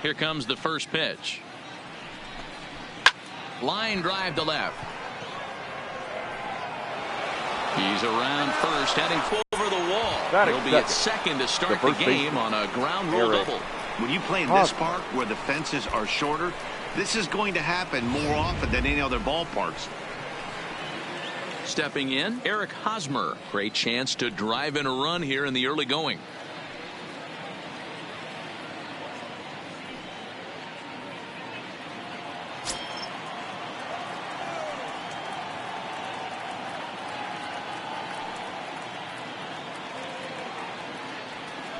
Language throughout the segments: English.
Here comes the first pitch. Line drive to left. He's around first, heading over the wall. He'll be at second to start the game on a ground rule double. When you play in this park where the fences are shorter, this is going to happen more often than any other ballparks. Stepping in, Eric Hosmer. Great chance to drive in a run here in the early going.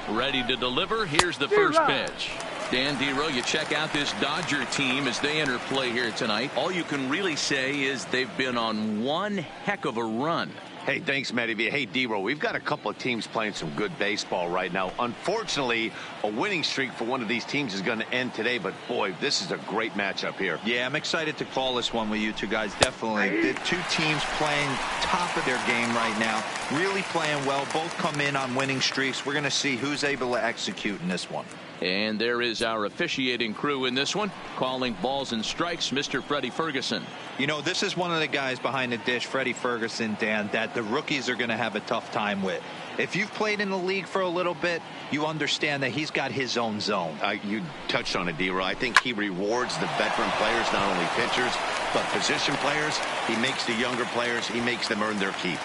Ready to deliver. Here's the first pitch. Dan Dero, you check out this Dodger team as they enter play here tonight. All you can really say is they've been on one heck of a run. Hey, thanks, Matty V. Hey, Dero, we've got a couple of teams playing some good baseball right now. Unfortunately, a winning streak for one of these teams is going to end today, but boy, this is a great matchup here. Yeah, I'm excited to call this one with you two guys. Definitely. The two teams playing top of their game right now, really playing well. Both come in on winning streaks. We're going to see who's able to execute in this one. And there is our officiating crew in this one, calling balls and strikes, Mr. Freddie Ferguson. You know, this is one of the guys behind the dish, Freddie Ferguson, Dan, that the rookies are going to have a tough time with. If you've played in the league for a little bit, you understand that he's got his own zone. You touched on it, Dero. I think he rewards the veteran players, not only pitchers, but position players. He makes the younger players, he makes them earn their keep.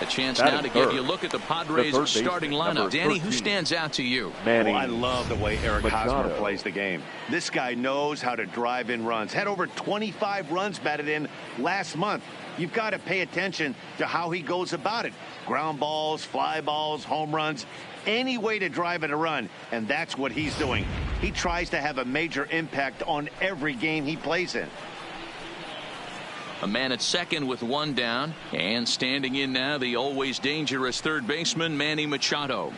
A chance now to give you a look at the Padres starting lineup. Danny, who stands out to you? I love the way Eric Hosmer plays the game. This guy knows how to drive in runs. Had over 25 runs batted in last month. You've got to pay attention to how he goes about it. Ground balls, fly balls, home runs, any way to drive in a run, and that's what he's doing. He tries to have a major impact on every game he plays in. A man at second with one down, and standing in now the always dangerous third baseman Manny Machado.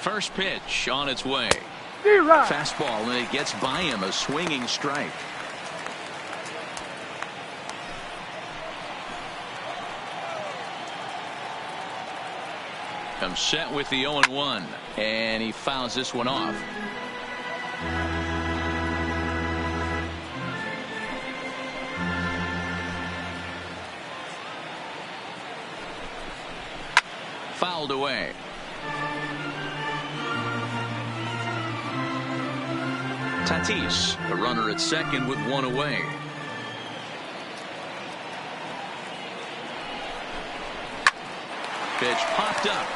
First pitch on its way. Fastball, and it gets by him, a swinging strike. Comes set with the 0-1, and he fouls this one off. Fouled away. Tatis, a runner at second with one away. Pitch popped up.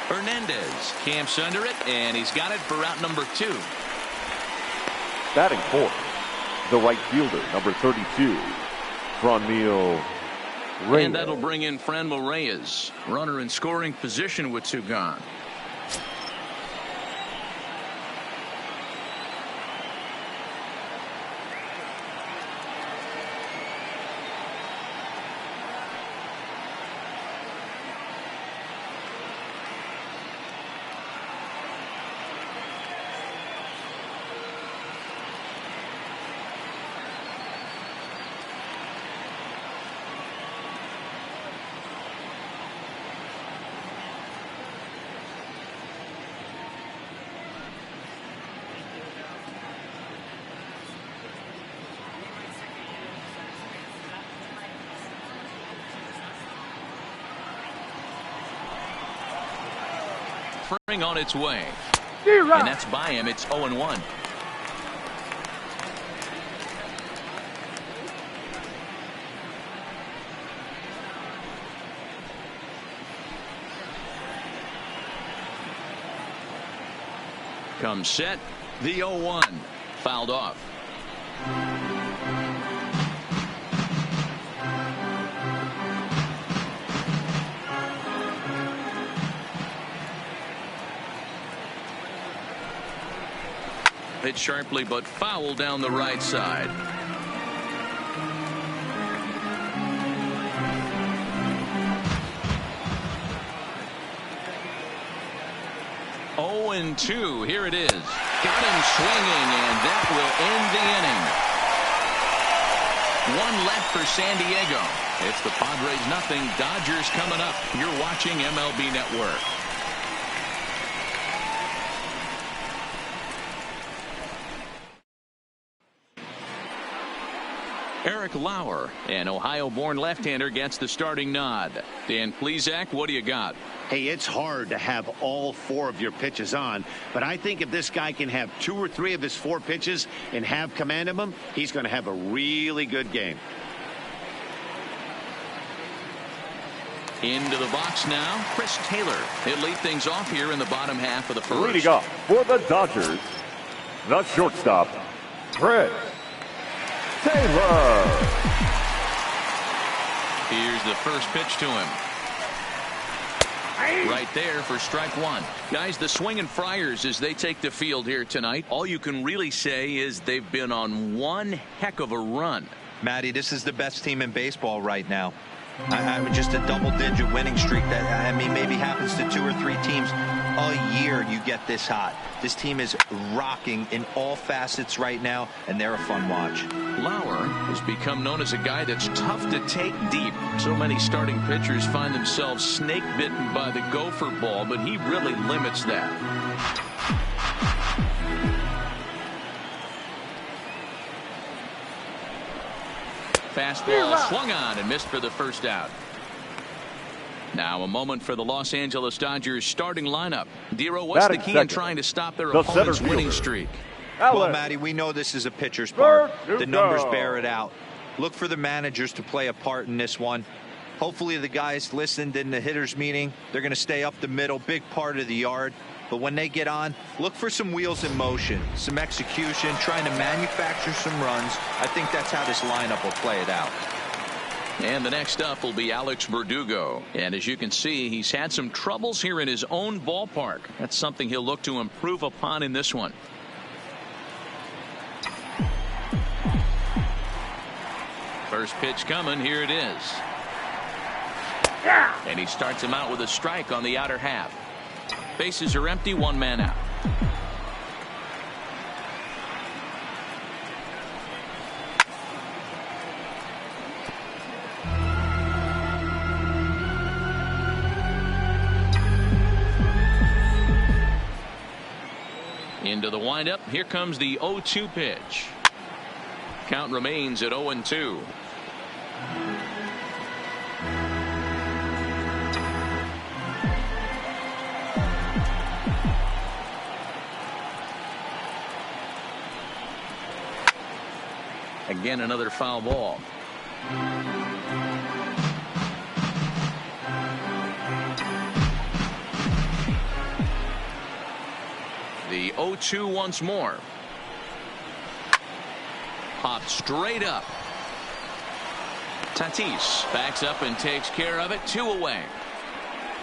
Hernandez camps under it, and he's got it for out number 2. Batting fourth, the right fielder, number 32, Franmil Reyes. And that'll bring in Franmil Reyes, runner in scoring position with 2 gone. On its way, and that's by him. It's 0-1. Comes set, the 0-1, fouled off. Hit sharply, but foul down the right side. 0-2. Here it is. Got him swinging, and that will end the inning. One left for San Diego. It's the Padres 0. Dodgers coming up. You're watching MLB Network. Eric Lauer, an Ohio-born left-hander, gets the starting nod. Dan Plesac, what do you got? Hey, it's hard to have all 4 of your pitches on, but I think if this guy can have 2 or 3 of his 4 pitches and have command of them, he's going to have a really good game. Into the box now, Chris Taylor. He'll lead things off here in the bottom half of the first. Leading up for the Dodgers, the shortstop, Chris Taylor. Here's the first pitch to him. Right there for strike 1. Guys, the swinging Friars as they take the field here tonight. All you can really say is they've been on one heck of a run. Matty, this is the best team in baseball right now. Just a double-digit winning streak that, I mean, maybe happens to 2 or 3 teams a year. You get this hot. This team is rocking in all facets right now, and they're a fun watch. Lauer has become known as a guy that's tough to take deep. So many starting pitchers find themselves snake-bitten by the gopher ball, but he really limits that. Fastball swung on and missed for the first out. Now a moment for the Los Angeles Dodgers starting lineup. Dero, what's the key in trying to stop their opponent's winning streak? Well, Matty, we know this is a pitcher's park. The numbers bear it out. Look for the managers to play a part in this one. Hopefully the guys listened in the hitters meeting. They're going to stay up the middle, big part of the yard. But when they get on, look for some wheels in motion, some execution, trying to manufacture some runs. I think that's how this lineup will play it out. And the next up will be Alex Verdugo. And as you can see, he's had some troubles here in his own ballpark. That's something he'll look to improve upon in this one. First pitch coming. Here it is. And he starts him out with a strike on the outer half. Bases are empty, 1 man out. Into the windup. Here comes the 0-2 pitch. Count remains at 0-2. Again, another foul ball. The 0-2 once more. Popped straight up. Tatis backs up and takes care of it. 2 away.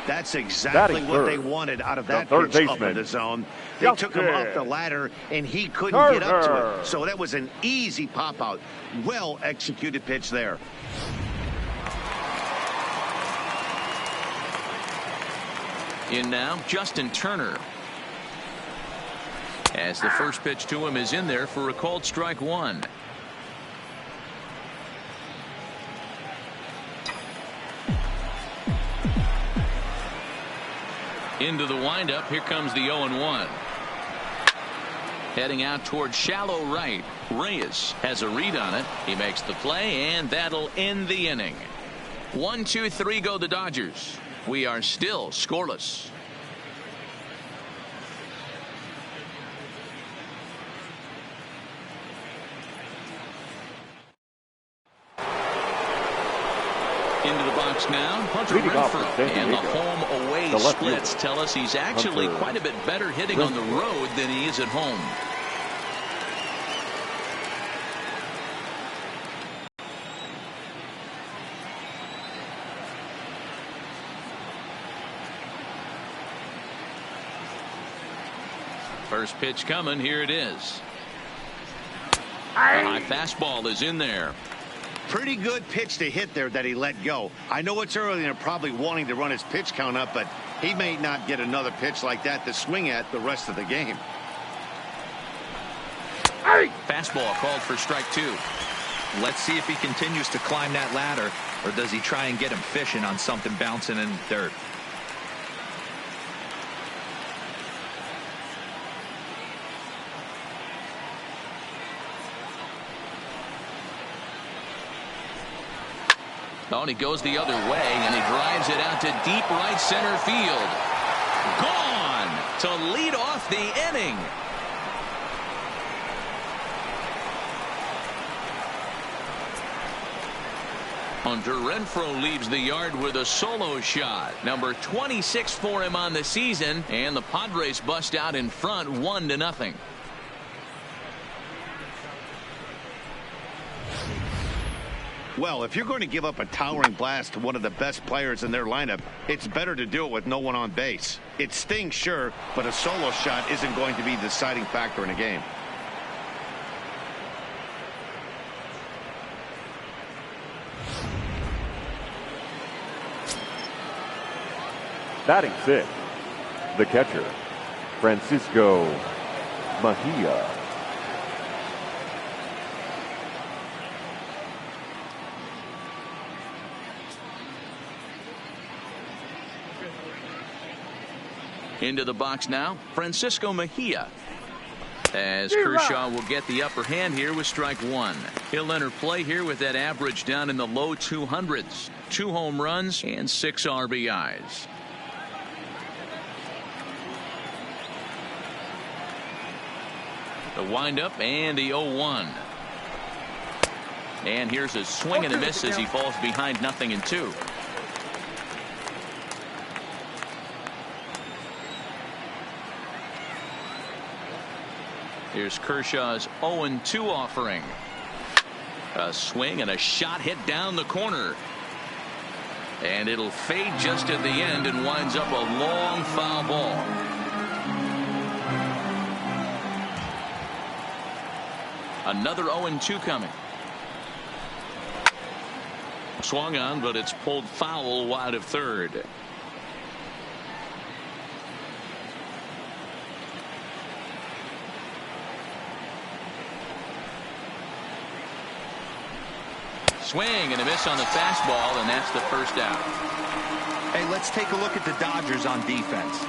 That's exactly what they wanted out of that pitch up in the zone. They took him up the ladder, and he couldn't get up to it. So that was an easy pop-out. Well-executed pitch there. In now, Justin Turner. As the first pitch to him is in there for a called strike 1. Into the windup. Here comes the 0-1. Heading out towards shallow right. Reyes has a read on it. He makes the play, and that'll end the inning. 1, 2, 3 go the Dodgers. We are still scoreless. Into the box now, Hunter Renfroe, and the home-away splits tell us he's actually quite a bit better hitting on the road than he is at home. First pitch coming. Here it is. The high fastball is in there. Pretty good pitch to hit there that he let go. I know it's early and they're probably wanting to run his pitch count up, but He may not get another pitch like that to swing at the rest of the game. Fastball called for strike 2. Let's see if he continues to climb that ladder, or does he try and get him fishing on something bouncing in the dirt. Oh, and he goes the other way, and he drives it out to deep right center field. Gone to lead off the inning. Hunter Renfroe leaves the yard with a solo shot. Number 26 for him on the season, and the Padres bust out in front 1-0. Well, if you're going to give up a towering blast to one of the best players in their lineup, it's better to do it with no one on base. It stings, sure, but a solo shot isn't going to be the deciding factor in a game. Batting 6th, the catcher, Francisco Mejia. Into the box now, Francisco Mejia. As Kershaw will get the upper hand here with strike 1. He'll enter play here with that average down in the low 200s. 2 home runs and 6 RBIs. The windup and the 0-1. And here's a swing and a miss as he falls behind 0-2. Here's Kershaw's 0-2 offering. A swing and a shot hit down the corner. And it'll fade just at the end and winds up a long foul ball. Another 0-2 coming. Swung on, but it's pulled foul wide of third. Swing and a miss on the fastball, and that's the first out. Hey, let's take a look at the Dodgers on defense.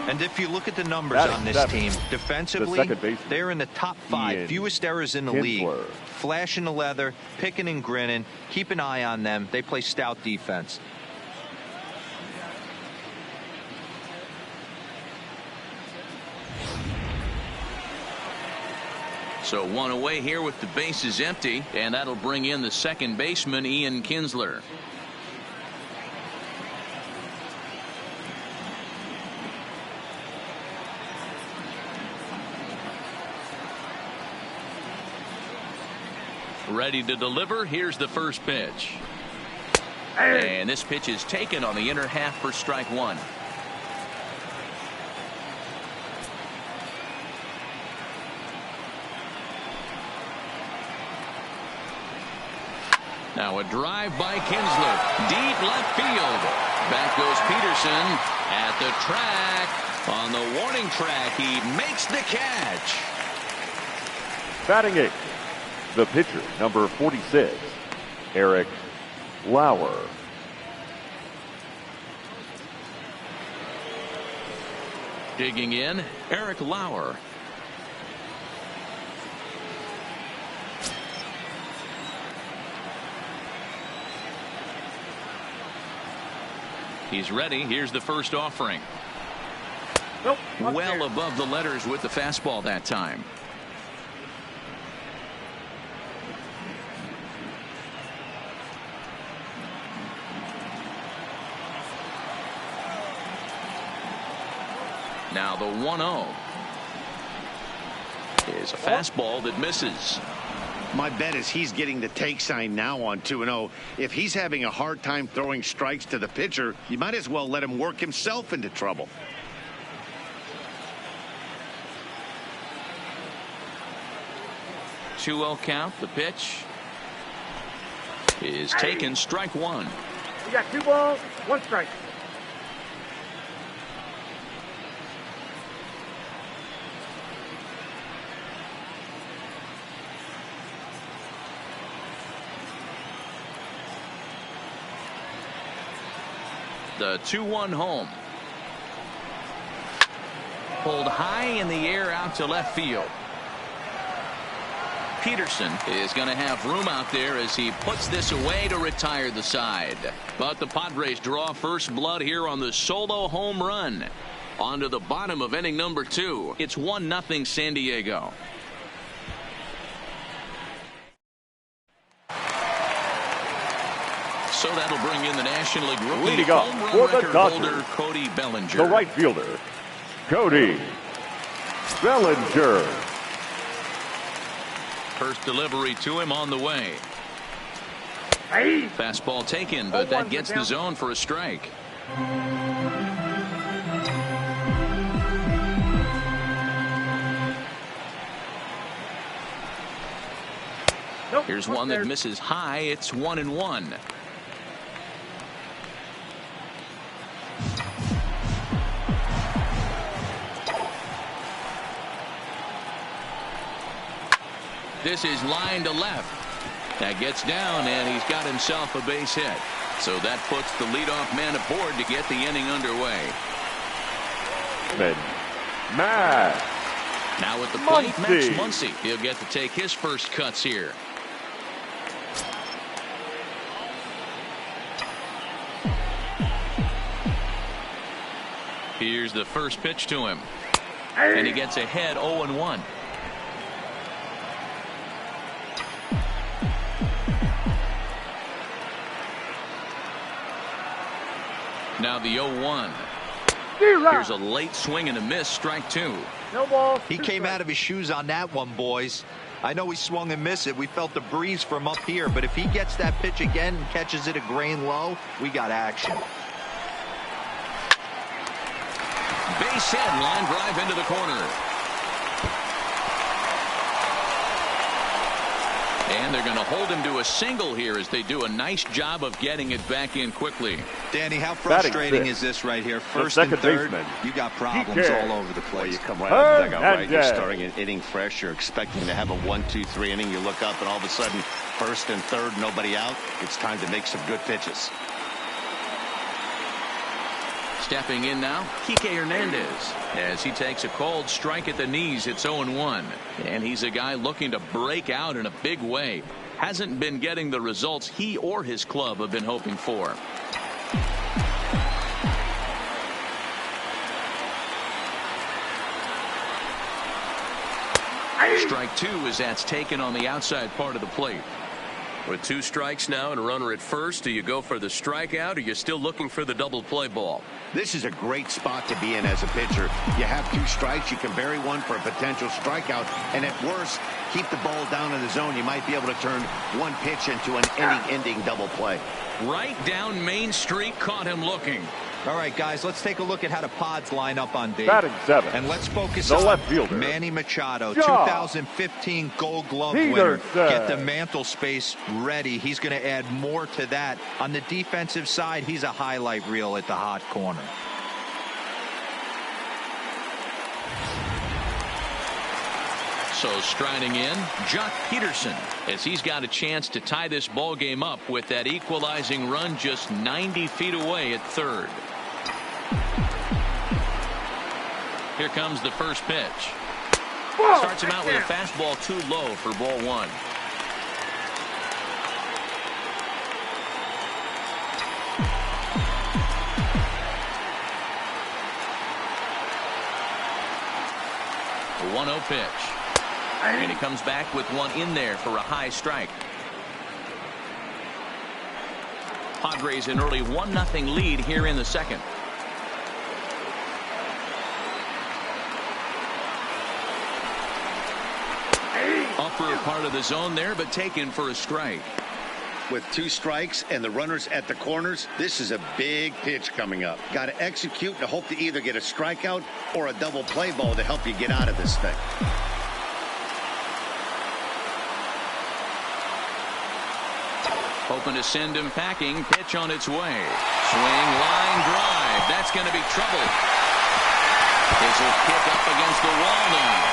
And if you look at the numbers on this team, defensively, they're in the top 5, fewest errors in the league. Flashing the leather, picking and grinning, keep an eye on them. They play stout defense. So 1 away here with the bases empty, and that'll bring in the second baseman, Ian Kinsler. Ready to deliver. Here's the first pitch. And this pitch is taken on the inner half for strike 1. Now a drive by Kinsler. Deep left field. Back goes Peterson at the track. On the warning track, he makes the catch. Batting 8th, the pitcher, number 46, Eric Lauer. Digging in, Eric Lauer. He's ready. Here's the first offering. Nope, well above the letters with the fastball that time. Now the 1-0 is a fastball that misses. My bet is he's getting the take sign now on 2-0. If he's having a hard time throwing strikes to the pitcher, you might as well let him work himself into trouble. Two-0 count. The pitch is taken. Strike 1. You got 2 balls, 1 strike. The 2-1 home. Pulled high in the air out to left field. Peterson is going to have room out there as he puts this away to retire the side. But the Padres draw first blood here on the solo home run. On to the bottom of inning number 2. It's 1-0 San Diego. So that'll bring in the National League rookie leading off home run for the record Dodgers, holder Cody Bellinger. the right fielder, Cody Bellinger. First delivery to him on the way. Hey. Fastball taken, but that gets the zone for a strike. Nope. Here's one that misses high. It's 1-1. This is line to left. That gets down, and he's got himself a base hit. So that puts the leadoff man aboard to get the inning underway. Matt. Now at the plate, Max Muncy. Muncy. He'll get to take his first cuts here. Here's the first pitch to him. And he gets ahead 0-1. Now the 0-1. Here's a late swing and a miss, strike 2. No ball. He came out of his shoes on that one, boys. I know he swung and missed it. We felt the breeze from up here, but if he gets that pitch again and catches it a grain low, we got action. Base hit, line drive into the corner. And they're going to hold him to a single here as they do a nice job of getting it back in quickly. Danny, how frustrating is this right here? First and third, you got problems all over the place. You come right out of the dugout, right? You're starting an inning fresh. You're expecting to have a 1-2-3 inning. You look up, and all of a sudden, first and third, nobody out. It's time to make some good pitches. Stepping in now, Kike Hernandez, as he takes a cold strike at the knees. It's 0-1, and he's a guy looking to break out in a big way. Hasn't been getting the results he or his club have been hoping for. Strike 2 as that's taken on the outside part of the plate. With 2 strikes now and a runner at first, do you go for the strikeout, or are you still looking for the double play ball? This is a great spot to be in as a pitcher. You have 2 strikes. You can bury one for a potential strikeout, and at worst, keep the ball down in the zone. You might be able to turn one pitch into an inning-ending double play. Right down Main Street, caught him looking. All right, guys, let's take a look at how the Pods line up on day. Batting 7. And let's focus The on left fielder, Manny Machado, Shaw. 2015 Gold Glove Peterson. winner. Get the mantle space ready. He's going to add more to that. On the defensive side, he's a highlight reel at the hot corner. So striding in, Jock Peterson, as he's got a chance to tie this ball game up with that equalizing run just 90 feet away at third. Here comes the first pitch. Starts him out with a fastball too low for ball 1. A 1-0 pitch. And he comes back with one in there for a high strike. Padres an early 1-0 lead here in the second. Upper part of the zone there, but taken for a strike. With 2 strikes and the runners at the corners, this is a big pitch coming up. Got to execute and hope to either get a strikeout or a double play ball to help you get out of this thing. Hoping to send him packing. Pitch on its way. Swing, line drive. That's going to be trouble. This will kick up against the wall now.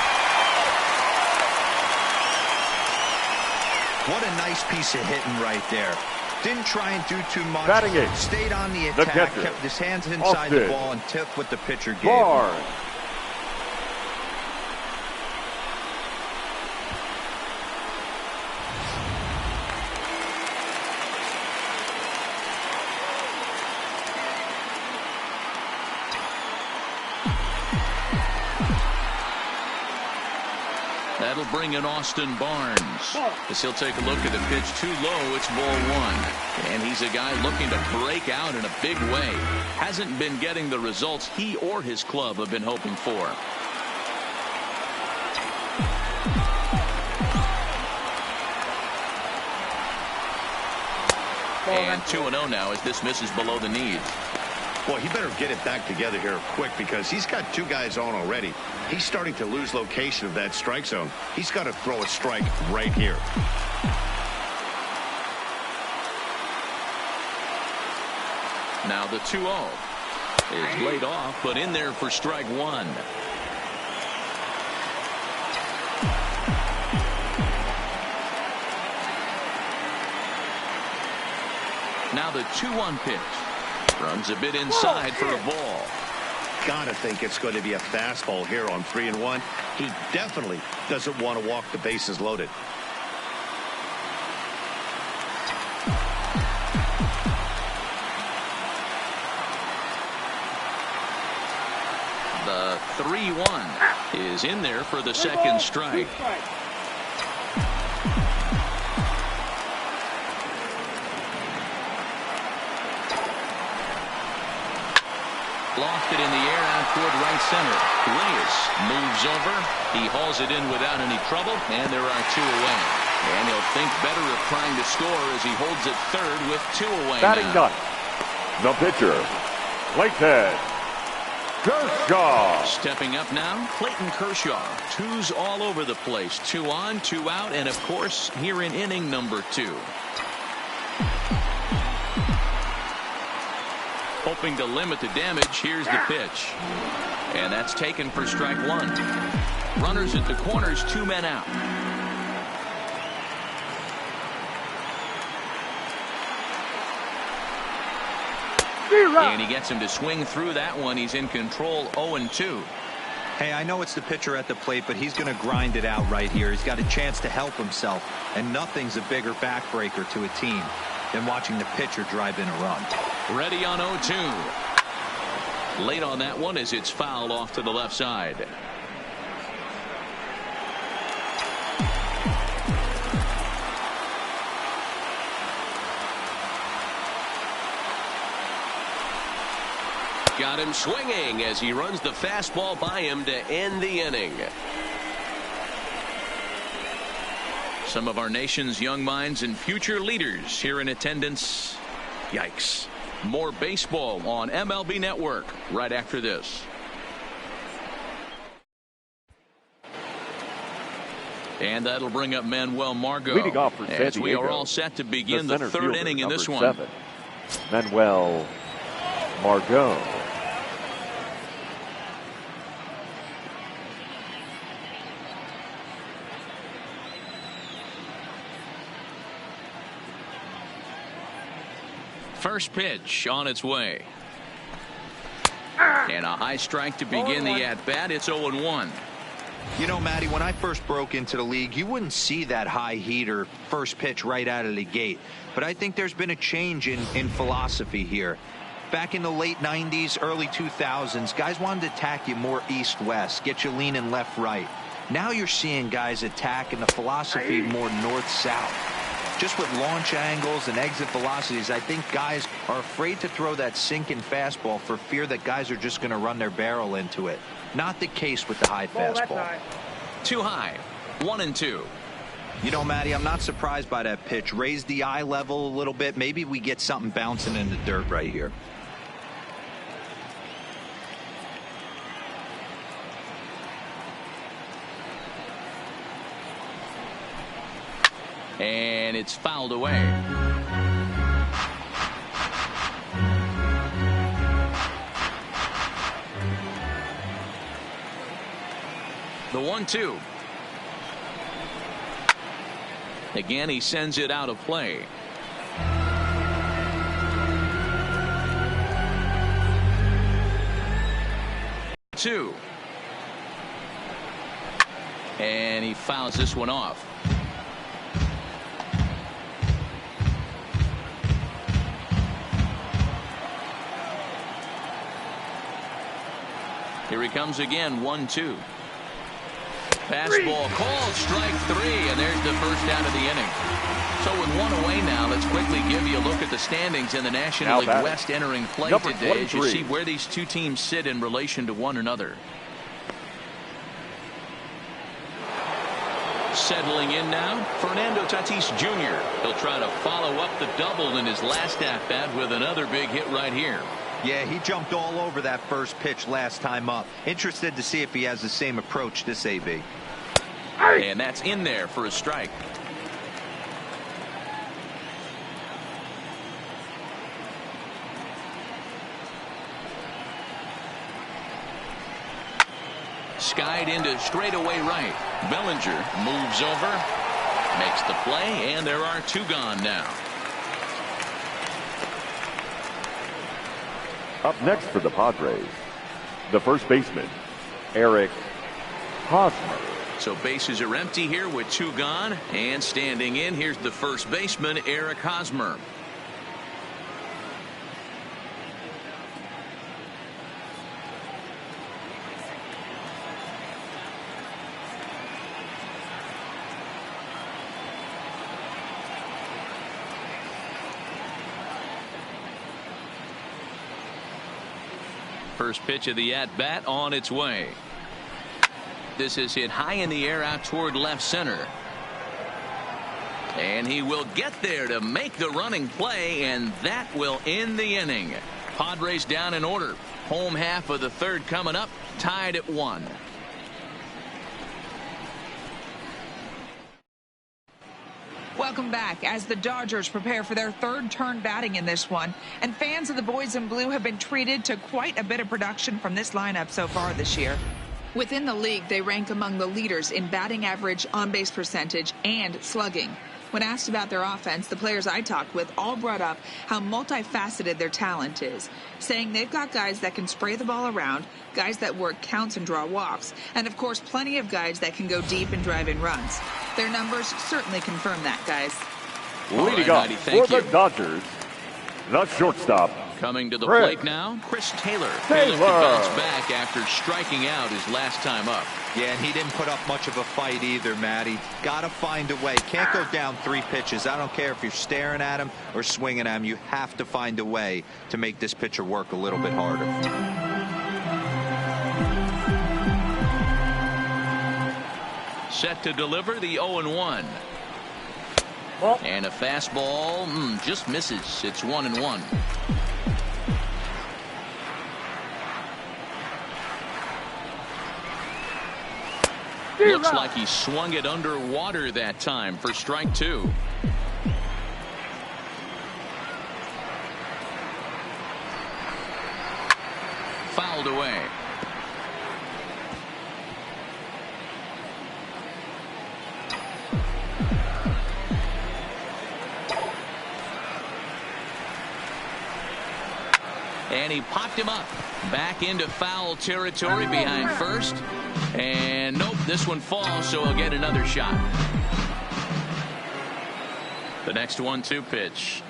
What a nice piece of hitting right there. Didn't try and do too much. Batting eighth. Stayed on the attack, kept his hands inside the ball, and took what the pitcher gave him. That'll bring in Austin Barnes. As he'll take a look at the pitch too low. It's ball one. And he's a guy looking to break out in a big way. Hasn't been getting the results he or his club have been hoping for. And 2-0 now as this misses below the knees. Well, he better get it back together here quick because he's got two guys on already. He's starting to lose location of that strike zone. He's got to throw a strike right here. Now the 2-0 is laid off, but in there for strike one. Now the 2-1 pitch. Runs a bit inside for a ball. Gotta think it's going to be a fastball here on 3-1. He definitely doesn't want to walk the bases loaded. The 3-1 is in there for the second strike. Lofted in the air out toward right center. Reyes moves over. He hauls it in without any trouble, and there are two away. And he'll think better of trying to score as he holds it third with two away. Batting now. ninth, the pitcher, Clayton KERSHAW. Stepping up now, Clayton Kershaw. Twos all over the place. 2 on, 2 out, and of course here in inning number 2. Hoping to limit the damage. Here's the pitch. And that's taken for strike one. Runners at the corners, 2 men out. And he gets him to swing through that one. He's in control, 0-2. Hey, I know it's the pitcher at the plate, but he's going to grind it out right here. He's got a chance to help himself, and nothing's a bigger backbreaker to a team than watching the pitcher drive in a run. Ready on 0-2. Late on that one as it's fouled off to the left side. Got him swinging as he runs the fastball by him to end the inning. Some of our nation's young minds and future leaders here in attendance. Yikes. More baseball on MLB Network right after this. And that'll bring up Manuel Margot. Leading off for San as Diego, we are all set to begin the third inning in this one. 7, Manuel Margot. First pitch on its way. And a high strike to begin the at-bat. It's 0-1. You know, Matty, when I first broke into the league, you wouldn't see that high heater first pitch right out of the gate. But I think there's been a change in philosophy here. Back in the late 90s, early 2000s, guys wanted to attack you more east-west, get you leaning left-right. Now you're seeing guys attack in the philosophy more north-south. Just with launch angles and exit velocities, I think guys are afraid to throw that sinking fastball for fear that guys are just going to run their barrel into it. Not the case with the high fastball. Too high. 1-2. You know, Matty, I'm not surprised by that pitch. Raise the eye level a little bit. Maybe we get something bouncing in the dirt right here. And it's fouled away. The 1-2. Again, he sends it out of play. 2. And he fouls this one off. Here he comes again, 1-2. Fastball called, strike 3, and there's the first out of the inning. So with one away now, let's quickly give you a look at the standings in the National League West entering play today as you see where these two teams sit in relation to one another. Settling in now, Fernando Tatis Jr. He'll try to follow up the double in his last at-bat with another big hit right here. Yeah, he jumped all over that first pitch last time up. Interested to see if he has the same approach this AB. And that's in there for a strike. Skied into straightaway right. Bellinger moves over, makes the play, and there are 2 gone now. Up next for the Padres, the first baseman, Eric Hosmer. So bases are empty here with 2 gone, and standing in, here's the first baseman, Eric Hosmer. First pitch of the at-bat on its way. This is hit high in the air out toward left center. And he will get there to make the running play, and that will end the inning. Padres down in order. Home half of the third coming up, tied at 1. Welcome back as the Dodgers prepare for their third turn batting in this one. And fans of the boys in blue have been treated to quite a bit of production from this lineup so far this year. Within the league, they rank among the leaders in batting average, on-base percentage, and slugging. When asked about their offense, the players I talked with all brought up how multifaceted their talent is, saying they've got guys that can spray the ball around, guys that work counts and draw walks, and of course plenty of guys that can go deep and drive in runs. Their numbers certainly confirm that, guys. Leading up for the Dodgers, the shortstop. Coming to the plate now, Chris Taylor. He bounced back after striking out his last time up. Yeah, and he didn't put up much of a fight either, Matty. Got to find a way. Can't go down 3 pitches. I don't care if you're staring at him or swinging at him. You have to find a way to make this pitcher work a little bit harder. Set to deliver the 0-1. And a fastball just misses. It's 1-1. Looks like he swung it underwater that time for strike 2. Fouled away. And he popped him up. Back into foul territory behind first. And nope, this one falls, so he'll get another shot. The next 1-2 pitch.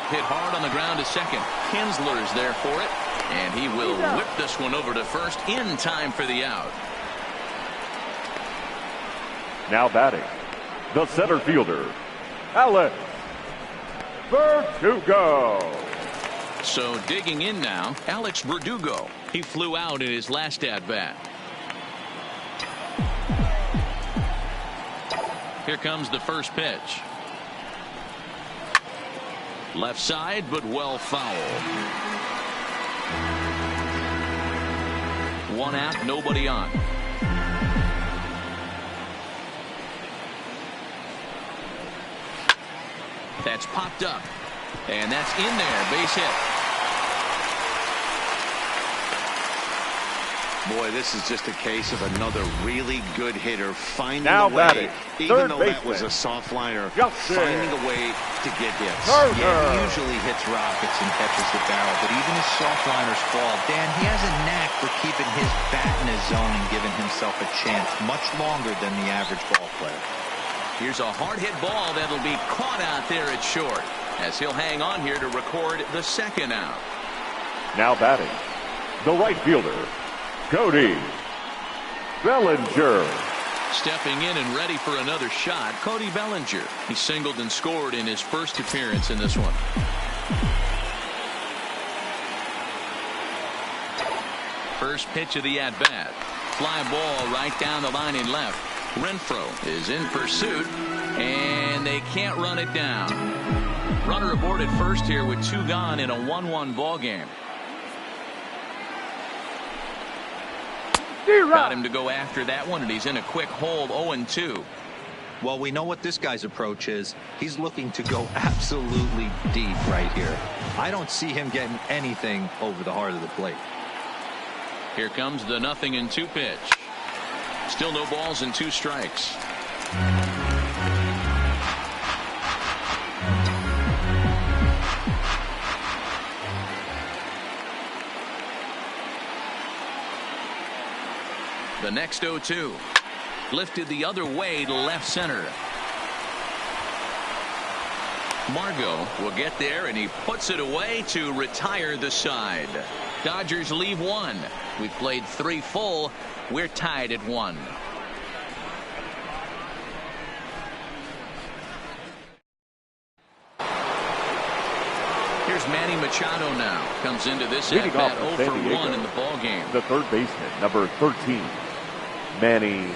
Hit hard on the ground to second. Kinsler's there for it. And he will whip this one over to first in time for the out. Now batting, the center fielder, Alex Verdugo. So digging in now, Alex Verdugo. He flew out in his last at-bat. Here comes the first pitch. Left side, but well fouled. 1 out, nobody on. That's popped up. And that's in there, base hit. Boy, this is just a case of another really good hitter finding Now a way, batting, even though that baseman. was a soft liner, Justin. finding a way to get hits. Yeah, he usually hits rockets and catches the barrel, but even his soft liners fall. Dan, he has a knack for keeping his bat in his zone and giving himself a chance much longer than the average ball player. Here's a hard hit ball that'll be caught out there at short, as he'll hang on here to record the second out. Now batting, the right fielder, Cody Bellinger. Stepping in and ready for another shot, Cody Bellinger. He singled and scored in his first appearance in this one. First pitch of the at-bat. Fly ball right down the line in left. RENFROE is in pursuit, and they can't run it down. Runner aboard at first here with 2 gone in a 1-1 ball game. Got him to go after that one, and he's in a quick hole, 0-2. Well, we know what this guy's approach is. He's looking to go absolutely deep right here. I don't see him getting anything over the heart of the plate. Here comes the 0-2 pitch. Still no balls and 2 strikes. The next 0-2. Lifted the other way to left center. Margot will get there, and he puts it away to retire the side. Dodgers leave 1. We've played 3 full. We're tied at 1. Here's Manny Machado now. Comes into this at-bat 0 for 1 in the ball game. The third baseman, number 13, Manny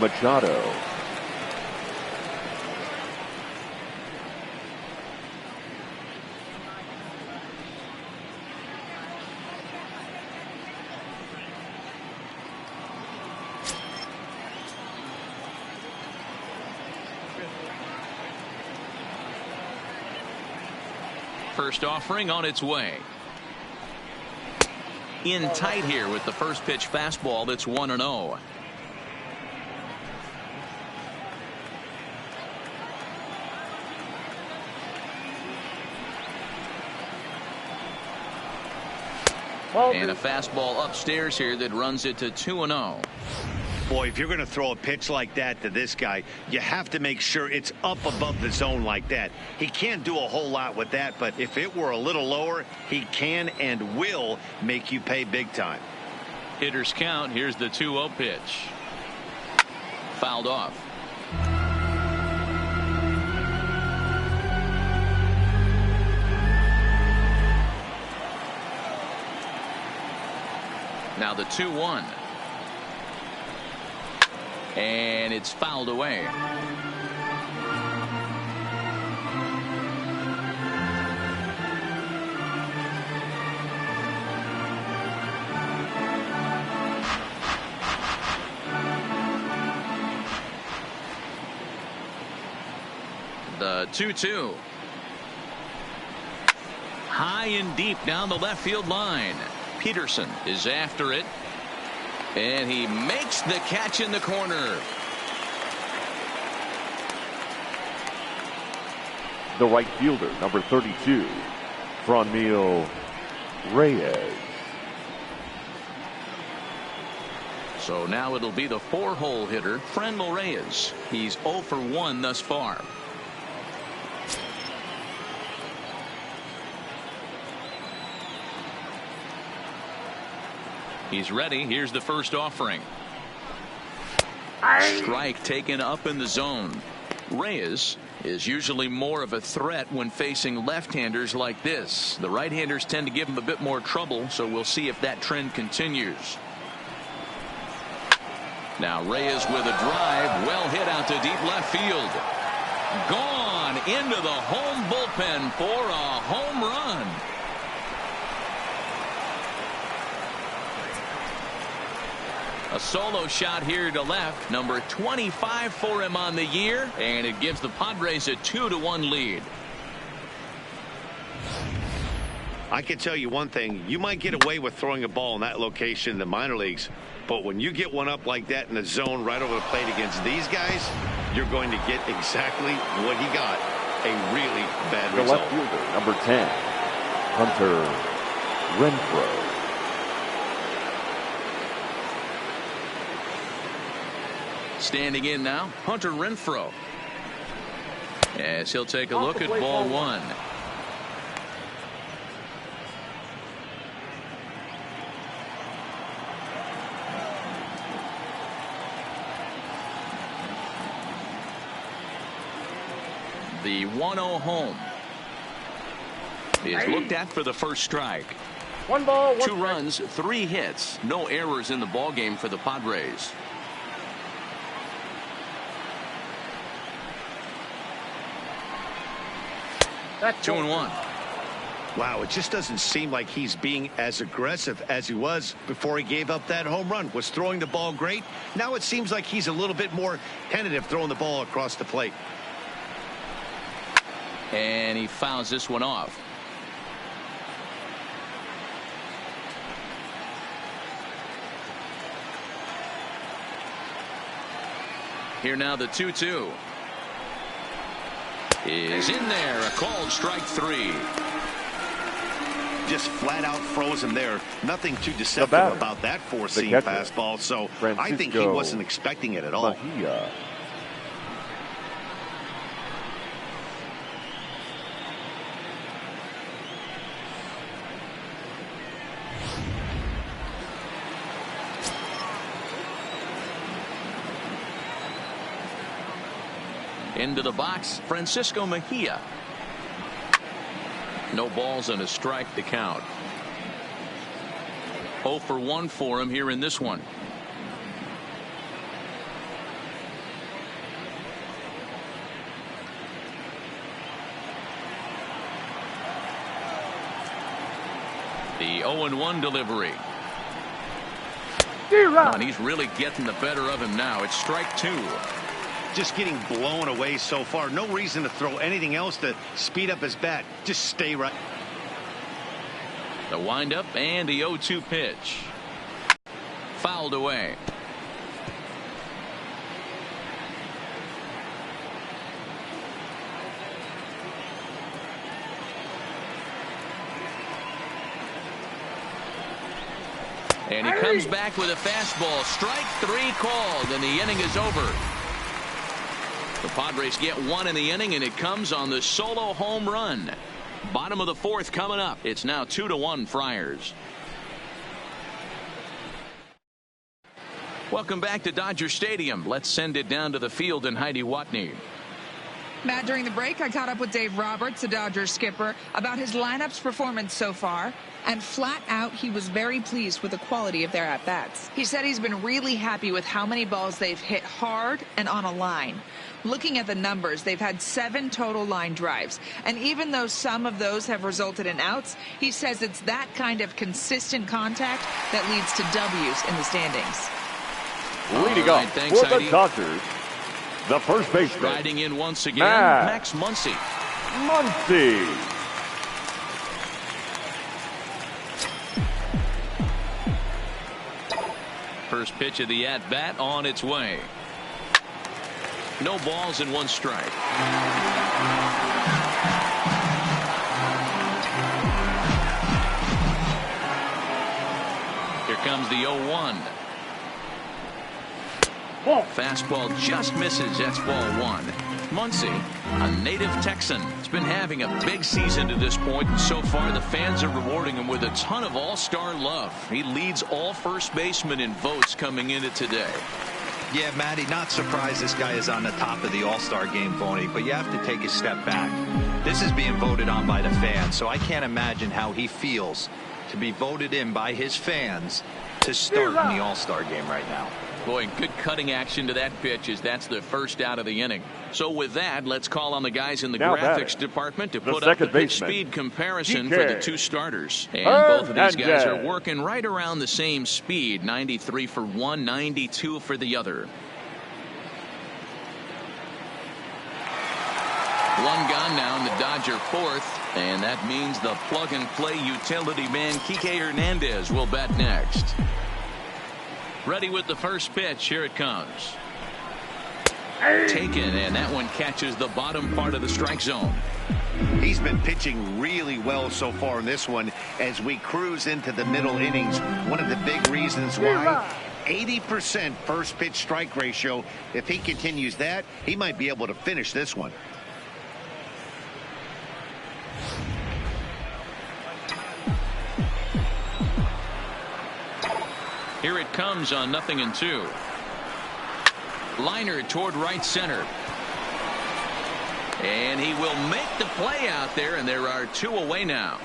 Machado. First offering on its way. In tight here with the first pitch fastball that's 1-0. And a fastball upstairs here that runs it to 2-0. Boy, if you're going to throw a pitch like that to this guy, you have to make sure it's up above the zone like that. He can't do a whole lot with that, but if it were a little lower, he can and will make you pay big time. Hitters count. Here's the 2-0 pitch. Fouled off. Now the 2-1. And it's fouled away. The 2-2. High and deep down the left field line. Peterson is after it. And he makes the catch in the corner. The right fielder, number 32, Franmil Reyes. So now it'll be the 4-hole hitter, Franmil Reyes. He's 0 for 1 thus far. He's ready. Here's the first offering. Strike taken up in the zone. Reyes is usually more of a threat when facing left-handers like this. The right-handers tend to give him a bit more trouble, so we'll see if that trend continues. Now Reyes with a drive, well hit out to deep left field. Gone into the home bullpen for a home run. A solo shot here to left, number 25 for him on the year, and it gives the Padres a 2-1 lead. I can tell you one thing. You might get away with throwing a ball in that location in the minor leagues, but when you get one up like that in the zone right over the plate against these guys, you're going to get exactly what he got, a really bad The result. left fielder, number 10, Hunter Renfroe. Standing in now, Hunter Renfroe. As he'll take a look at ball one. The 1-0 home is looked at for the first strike. 1 ball, 1 2 strike. runs, 3 hits, no errors in the ball game for the Padres. That's 2-1. Wow, it just doesn't seem like he's being as aggressive as he was before he gave up that home run. Was throwing the ball great. Now it seems like he's a little bit more tentative throwing the ball across the plate. And he fouls this one off. Here now the 2-2. Is in there. A called strike 3. Just flat out frozen there. Nothing too deceptive about that four-seam fastball. So I think he wasn't expecting it at all. Mejia. Into the box, Francisco Mejia. No balls and a strike to count. 0 for 1 for him here in this one. The 0-1 delivery. And he's really getting the better of him now. It's strike 2. Just getting blown away so far. No reason to throw anything else to speed up his bat. Just stay right. The windup and the 0-2 pitch. Fouled away. And he comes back with a fastball. Strike 3 called, and the inning is over. The Padres get 1 in the inning, and it comes on the solo home run. Bottom of the 4th coming up. It's now 2-1 Friars. Welcome back to Dodger Stadium. Let's send it down to the field and Heidi Watney. Matt, during the break, I caught up with Dave Roberts, the Dodgers skipper, about his lineup's performance so far. And flat out, he was very pleased with the quality of their at-bats. He said he's been really happy with how many balls they've hit hard and on a line. Looking at the numbers, they've had 7 total line drives. And even though some of those have resulted in outs, he says it's that kind of consistent contact that leads to W's in the standings. Leading up for the Dodgers, the first baseman. Riding in once again, Max Muncy. First pitch of the at-bat on its way. No balls and 1 strike. Here comes the 0-1. Fastball just misses. That's ball 1. Muncy, a native Texan, has been having a big season to this point, and so far the fans are rewarding him with a ton of all-star love. He leads all first basemen in votes coming into today. Yeah, Matty, not surprised this guy is on the top of the All-Star game voting, but you have to take a step back. This is being voted on by the fans, so I can't imagine how he feels to be voted in by his fans to start in the All-Star game right now. Boy, good cutting action to that pitch as that's the first out of the inning. So with that, let's call on the guys in the graphics department to put up the pitch speed comparison for the 2 starters. And both of these guys are working right around the same speed, 93 for one, 92 for the other. One gone now in the Dodger fourth, and that means the plug-and-play utility man Kike Hernandez will bat next. Ready with the first pitch. Here it comes. Taken, and that one catches the bottom part of the strike zone. He's been pitching really well so far in this one as we cruise into the middle innings. One of the big reasons why 80% first pitch strike ratio. If he continues that, he might be able to finish this one. Here it comes on 0-2. Liner toward right center. And he will make the play out there, and there are 2 away now.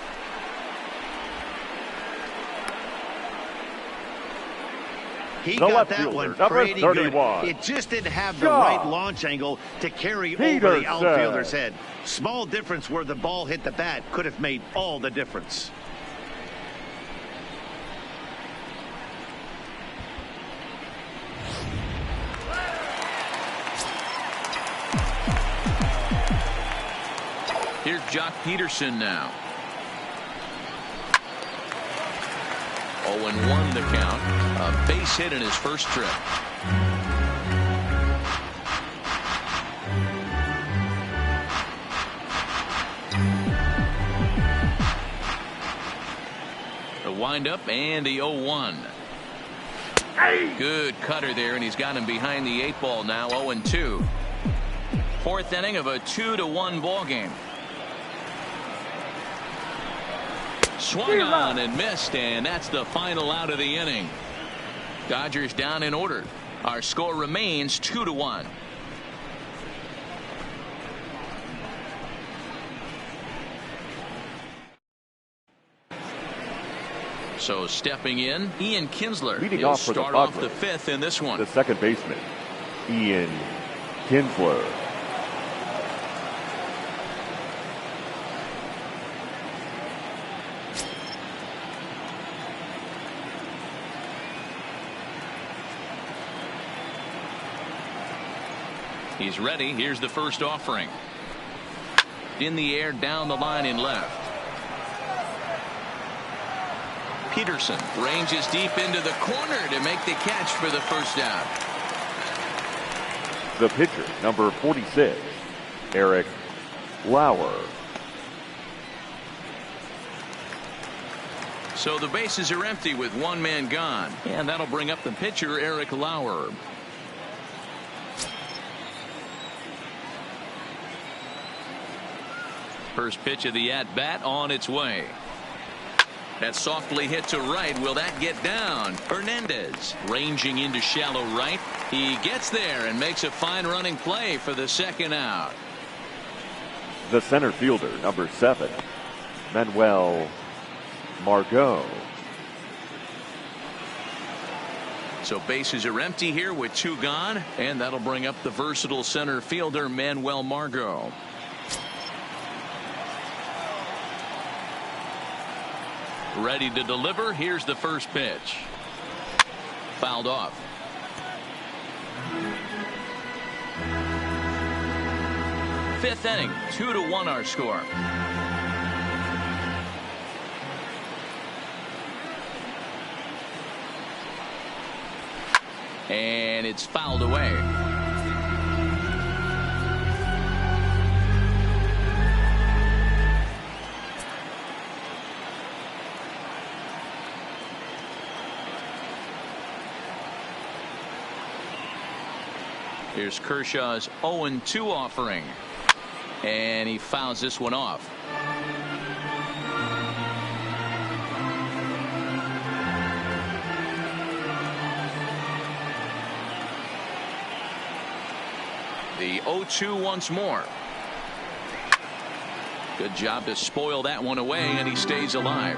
He got that one pretty good. It just didn't have the right launch angle to carry over the outfielder's head. Small difference where the ball hit the bat could have made all the difference. Here's Jock Peterson now. 0-1 the count. A base hit in his first trip. The windup and the 0-1. Good cutter there, and he's got him behind the 8 ball now. 0-2. Fourth inning of a 2-1 ball game. Swung on and missed, and that's the final out of the inning. Dodgers down in order. Our score remains 2-1. So stepping in, Ian Kinsler. Leading off for the start off the 5th in this one. The second baseman, Ian Kinsler. He's ready. Here's the first offering. In the air, down the line in left. Peterson ranges deep into the corner to make the catch for the first out. The pitcher, number 46, Eric Lauer. So the bases are empty with one man gone, and that'll bring up the pitcher, Eric Lauer. First pitch of the at-bat on its way. That softly hit to right. Will that get down? Hernandez ranging into shallow right. He gets there and makes a fine running play for the second out. The center fielder, number 7, Manuel Margot. So bases are empty here with 2 gone, and that'll bring up the versatile center fielder, Manuel Margot. Ready to deliver. Here's the first pitch. Fouled off. Fifth inning, 2-1 our score. And it's fouled away. Here's Kershaw's 0-2 offering. And he fouls this one off. The 0-2 once more. Good job to spoil that one away, and he stays alive.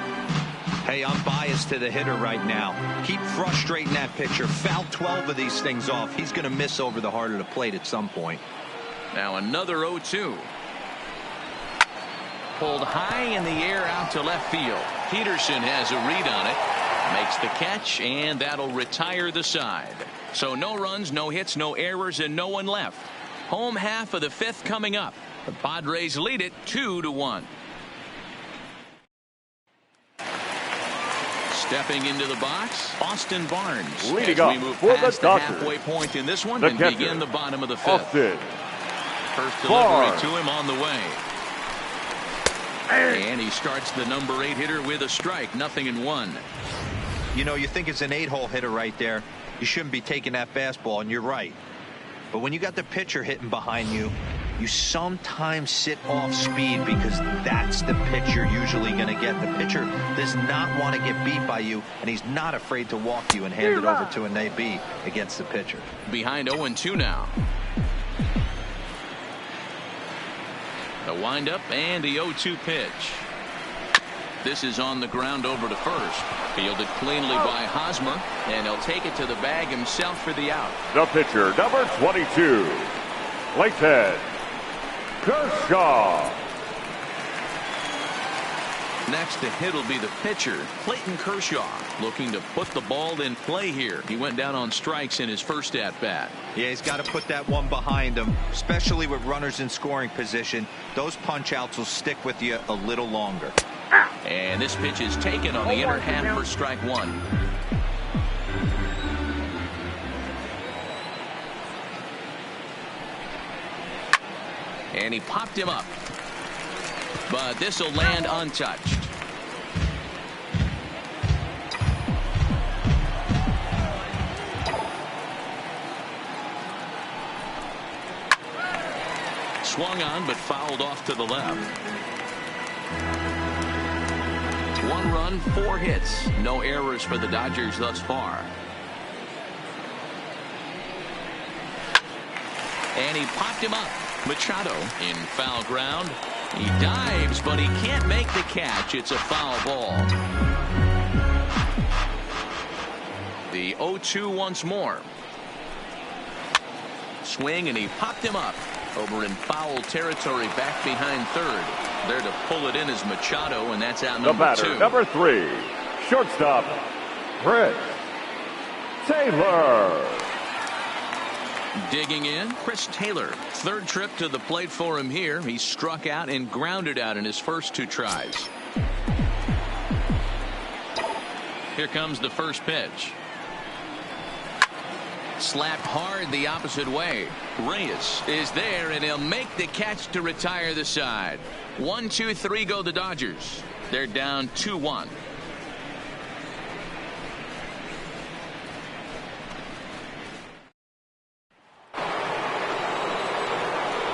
Hey, I'm biased to the hitter right now. Keep frustrating that pitcher. Foul 12 of these things off. He's going to miss over the heart of the plate at some point. Now another 0-2. Pulled high in the air out to left field. Peterson has a read on it. Makes the catch, and that'll retire the side. So no runs, no hits, no errors, and no one left. Home half of the 5th coming up. The Padres lead it 2-1. Stepping into the box, Austin Barnes. Leading as we up move for past the the Dodgers, halfway point in this one the and catcher, begin the bottom of the fifth. Austin First delivery Barnes. to him on the way. And he starts the number 8 hitter with a strike. 0-1. You know, you think it's an 8-hole hitter right there. You shouldn't be taking that fastball, and you're right. But when you got the pitcher hitting behind you, you sometimes sit off speed because that's the pitch you're usually going to get. The pitcher does not want to get beat by you, and he's not afraid to walk you and hand it over to an AB against the pitcher. Behind 0-2 now. The windup and the 0-2 pitch. This is on the ground over to first. Fielded cleanly by Hosmer, and he'll take it to the bag himself for the out. The pitcher, number 22, Clayton, KERSHAW. Next to hit will be the pitcher, Clayton Kershaw, looking to put the ball in play here. He went down on strikes in his first at-bat. Yeah, he's got to put that one behind him, especially with runners in scoring position. Those punch-outs will stick with you a little longer. And this pitch is taken on the inner half for strike 1. And he popped him up. But this will land untouched. Swung on but fouled off to the left. 1 run, 4 hits. No errors for the Dodgers thus far. And he popped him up. Machado in foul ground. He dives, but he can't make the catch. It's a foul ball. The 0-2 once more. Swing, and he popped him up. Over in foul territory, back behind third. There to pull it in is Machado, and that's out number 2. The batter, number 3, shortstop, Chris Taylor. Digging in, Chris Taylor. Third trip to the plate for him here. He struck out and grounded out in his first 2 tries. Here comes the first pitch. Slapped hard the opposite way. Reyes is there, and he'll make the catch to retire the side. 1, 2, 3 go the Dodgers. They're down 2-1.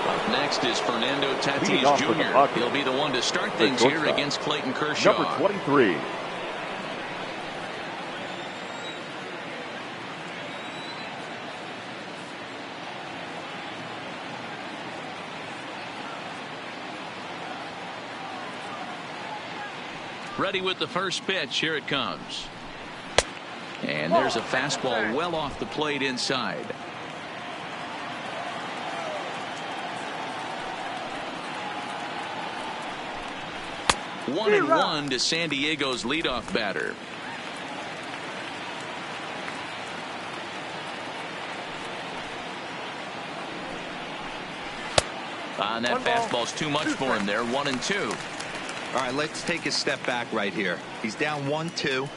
Up next is Fernando Tatis Jr. He'll be the one to start things here against Clayton Kershaw. Number 23. Ready with the first pitch. Here it comes. And there's a fastball well off the plate inside. One and one to San Diego's leadoff batter. And that fastball's too much for him there. 1-2. All right, let's take a step back right here. He's down 1-2,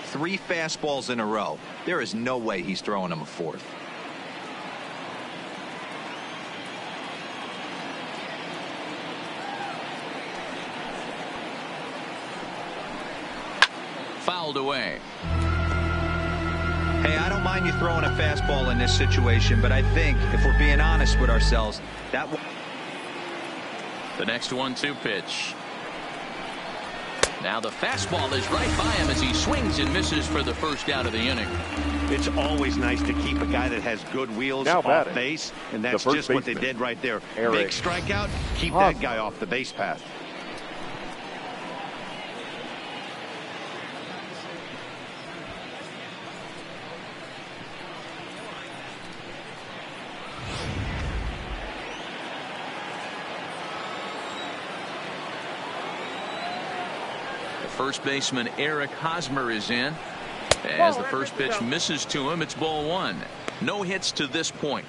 3 fastballs in a row. There is no way he's throwing him a 4th. Fouled away. Hey, I don't mind you throwing a fastball in this situation, but I think if we're being honest with ourselves, that the next 1-2 pitch. Now the fastball is right by him as he swings and misses for the first out of the inning. It's always nice to keep a guy that has good wheels now off base, and that's just what they did right there. Big strikeout, keep that guy off the base path. First baseman Eric Hosmer is in. As the first pitch misses to him, it's ball 1. No hits to this point.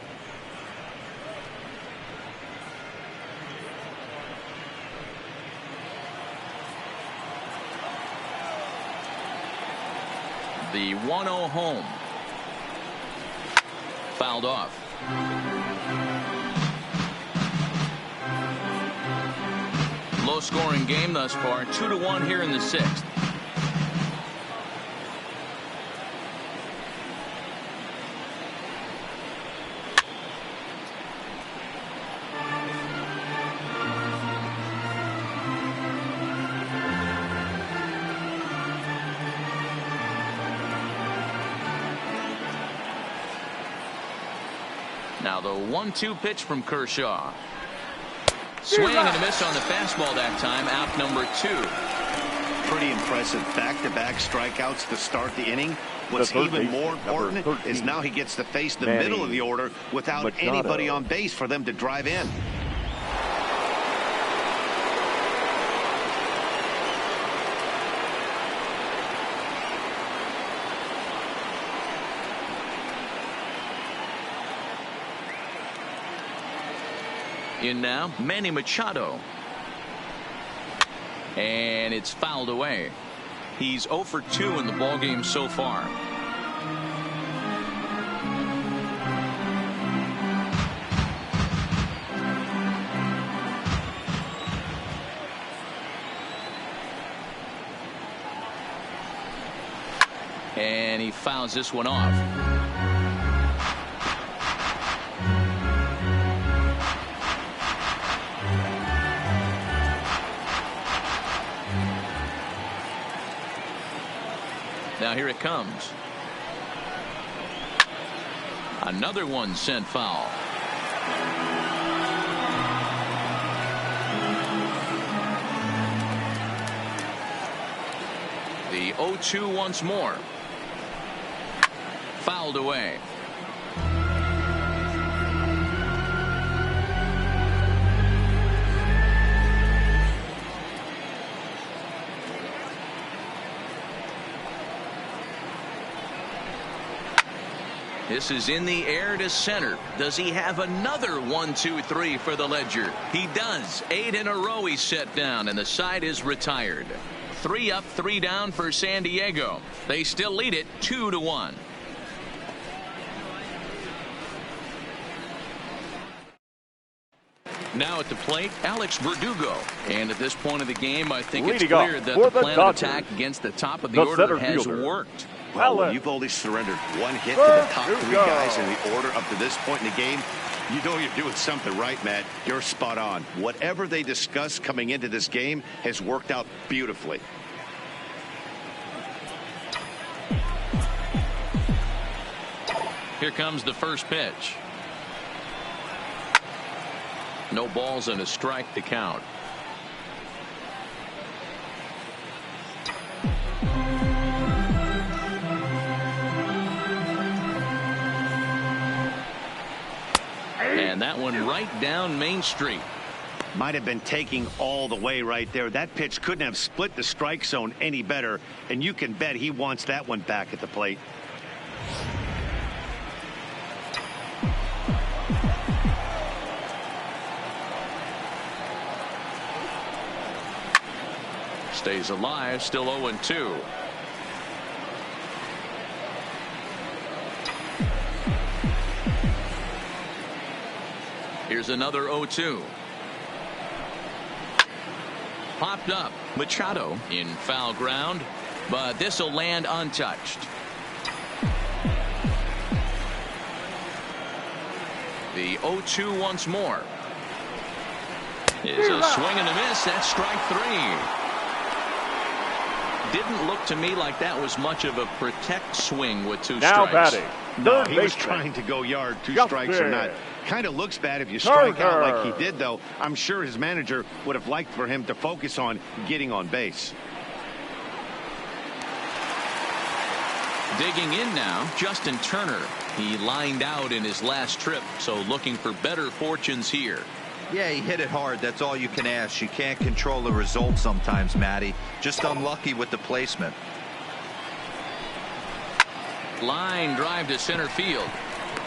The 1-0 home. Fouled off. Low-scoring game thus far, 2-1 here in the 6th. Now the 1-2 pitch from Kershaw. Swing and a miss on the fastball that time. Out number 2. Pretty impressive back-to-back strikeouts to start the inning. What's even more important is now he gets to face the middle of the order without anybody on base for them to drive in. In now, Manny Machado. And it's fouled away. He's 0 for 2 in the ballgame so far. And he fouls this one off. Now here it comes. Another one sent foul. The 0-2 once more. Fouled away. This is in the air to center. Does he have another 1, 2, 3 for the ledger? He does. 8 in a row he's set down, and the side is retired. 3 up, 3 down for San Diego. They still lead it 2-1. Now at the plate, Alex Verdugo. And at this point of the game, I think it's clear that the plan of attack against the top of the order has worked. Well, when you've only surrendered 1 hit to the top 3 guys in the order up to this point in the game, you know you're doing something right, Matt. You're spot on. Whatever they discussed coming into this game has worked out beautifully. Here comes the first pitch. No balls and a strike to count. And that one right down Main Street. Might have been taking all the way right there. That pitch couldn't have split the strike zone any better, and you can bet he wants that one back at the plate. Stays alive, still 0-2. Here's another 0-2. Popped up. Machado in foul ground, but this will land untouched. The 0-2 once more. Is a swing and a miss. That's strike 3. Didn't look to me like that was much of a protect swing with 2 now strikes. Batting. No, he was trying to go yard, 2 strikes or not. Kind of looks bad if you strike out like he did, though. I'm sure his manager would have liked for him to focus on getting on base. Digging in now, Justin Turner. He lined out in his last trip, so looking for better fortunes here. Yeah, he hit it hard. That's all you can ask. You can't control the result sometimes, Matty. Just unlucky with the placement. Line drive to center field.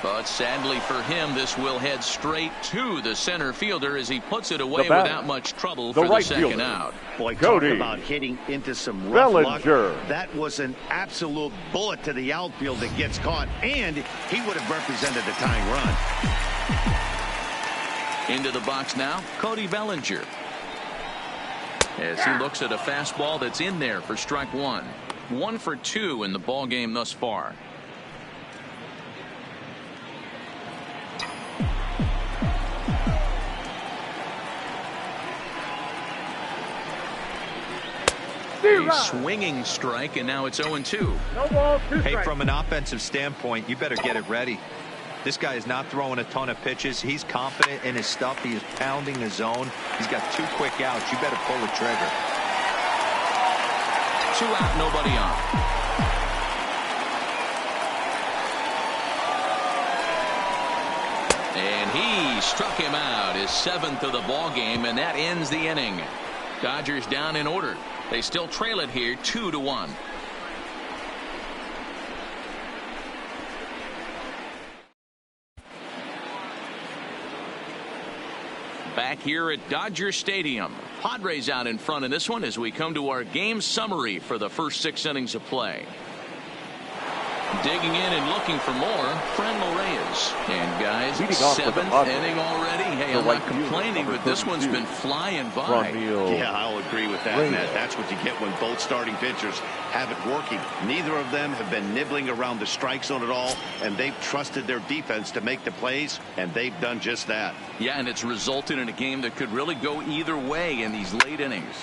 But sadly for him, this will head straight to the center fielder as he puts it away without much trouble for the second out. Boy, talk about hitting into some rough luck. That was an absolute bullet to the outfield that gets caught, and he would have represented a tying run. Into the box now, Cody Bellinger. As he looks at a fastball that's in there for strike one. 1 for 2 in the ball game thus far. A swinging strike, and now it's 0-2. No ball, 2 strikes. Hey, from an offensive standpoint, you better get it ready. This guy is not throwing a ton of pitches. He's confident in his stuff. He is pounding the zone. He's got 2 quick outs. You better pull the trigger. 2 out, nobody on. And he struck him out, his 7th of the ball game, and that ends the inning. Dodgers down in order. They still trail it here 2-1. Back here at Dodger Stadium. Padres out in front in this one as we come to our game summary for the first 6 innings of play. Digging in and looking for more, Franmil Reyes. And guys, 7th inning already. Hey, I'm not complaining, but this one's been flying by. Yeah, I'll agree with that, Matt. That's what you get when both starting pitchers have it working. Neither of them have been nibbling around the strike zone at all, and they've trusted their defense to make the plays, and they've done just that. Yeah, and it's resulted in a game that could really go either way in these late innings.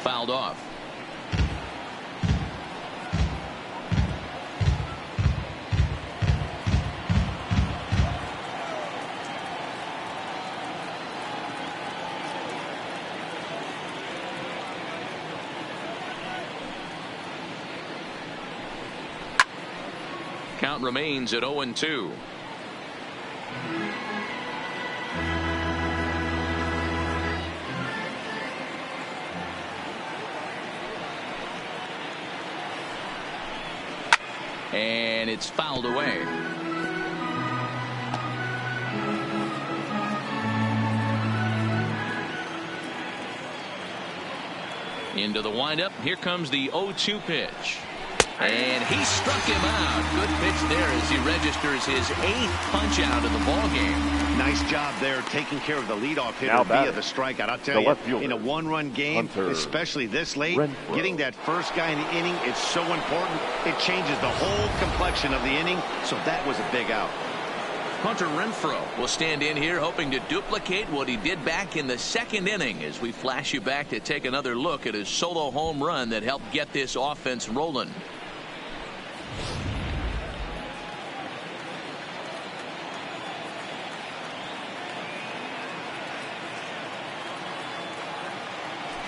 Fouled off. Count remains at 0-2. And it's fouled away. Into the windup. Here comes the 0-2 pitch. And he struck him out. Good pitch there as he registers his 8th punch out of the ball game. Nice job there taking care of the leadoff hitter via the strikeout. I'll tell you, in a 1-run game, especially this late, getting that first guy in the inning, it's so important. It changes the whole complexion of the inning, so that was a big out. Hunter Renfroe will stand in here hoping to duplicate what he did back in the 2nd inning as we flash you back to take another look at his solo home run that helped get this offense rolling.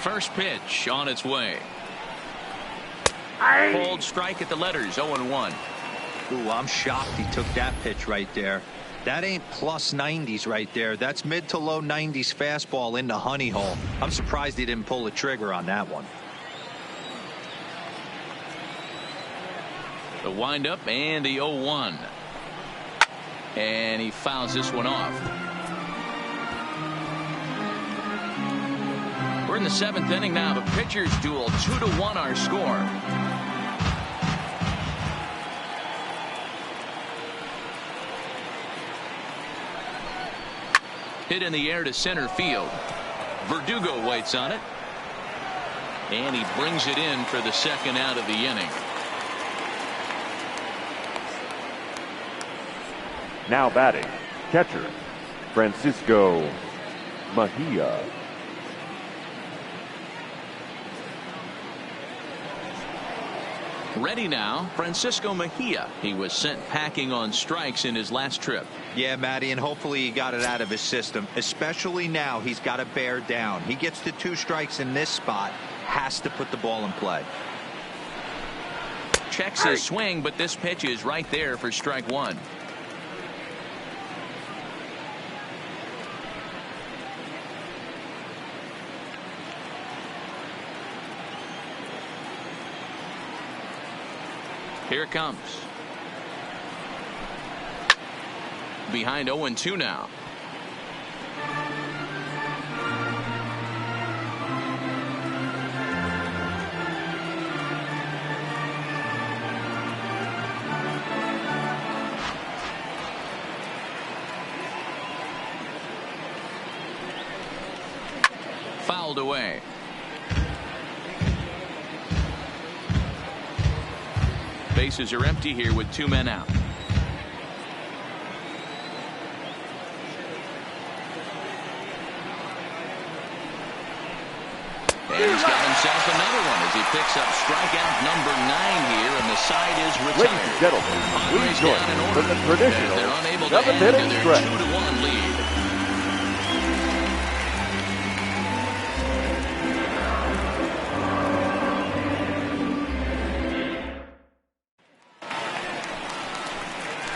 First pitch on its way. Cold strike at the letters, 0-1. Ooh, I'm shocked he took that pitch right there. That ain't plus 90s right there. That's mid to low 90s fastball in the honey hole. I'm surprised he didn't pull the trigger on that one. The windup and the 0-1. And he fouls this one off. We're in the 7th inning now. The pitchers duel 2-1 our score. Hit in the air to center field. Verdugo waits on it. And he brings it in for the 2nd out of the inning. Now batting, catcher, Francisco Mejia. Ready now, Francisco Mejia. He was sent packing on strikes in his last trip. Yeah, Matty, and hopefully he got it out of his system. Especially now, he's got to bear down. He gets to 2 strikes in this spot, has to put the ball in play. Checks his swing, but this pitch is right there for strike 1. Here it comes. Behind 0-2 now. Fouled away. Bases are empty here with 2 men out. And he's got himself another one as he picks up strikeout number 9 here, and the side is retired. Ladies and gentlemen, Padres join down in order. for the traditional They're unable to add to seventh-inning their stretch. 2-1 lead.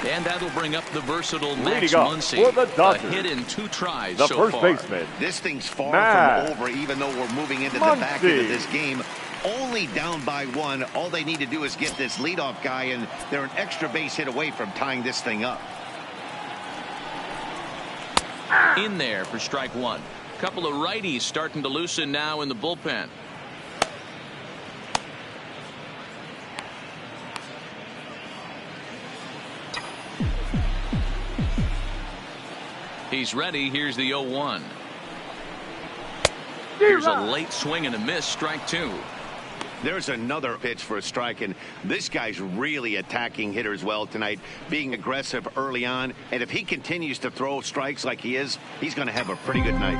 And that'll bring up the versatile Max Muncy. For the Dodgers, a hit in 2 tries the so first far. baseman. This thing's far Max from over, even though we're moving into the Muncy. back end of this game. Only down by 1. All they need to do is get this leadoff guy, and they're an extra base hit away from tying this thing up. In there for strike 1. Couple of righties starting to loosen now in the bullpen. He's ready. Here's the 0-1. Here's a late swing and a miss. Strike 2. There's another pitch for a strike, and this guy's really attacking hitters well tonight, being aggressive early on. And if he continues to throw strikes like he is, he's going to have a pretty good night.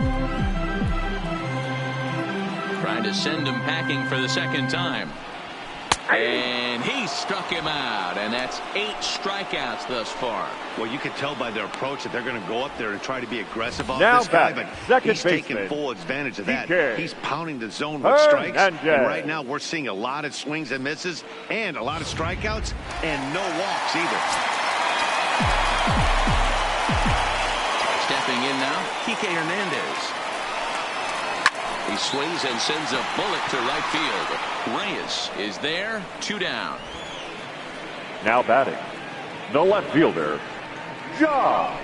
Trying to send him packing for the second time. And he struck him out, and that's 8 strikeouts thus far. Well, you can tell by their approach that they're going to go up there and try to be aggressive on Now this guy, batting, but second he's taking baseman, full advantage of that. TK. He's pounding the zone with strikes, and Fernandez. right now we're seeing a lot of swings and misses and a lot of strikeouts and no walks either. Stepping in now, Kike Hernandez. He swings and sends a bullet to right field. Reyes is there, 2 down. Now batting, the left fielder, Jock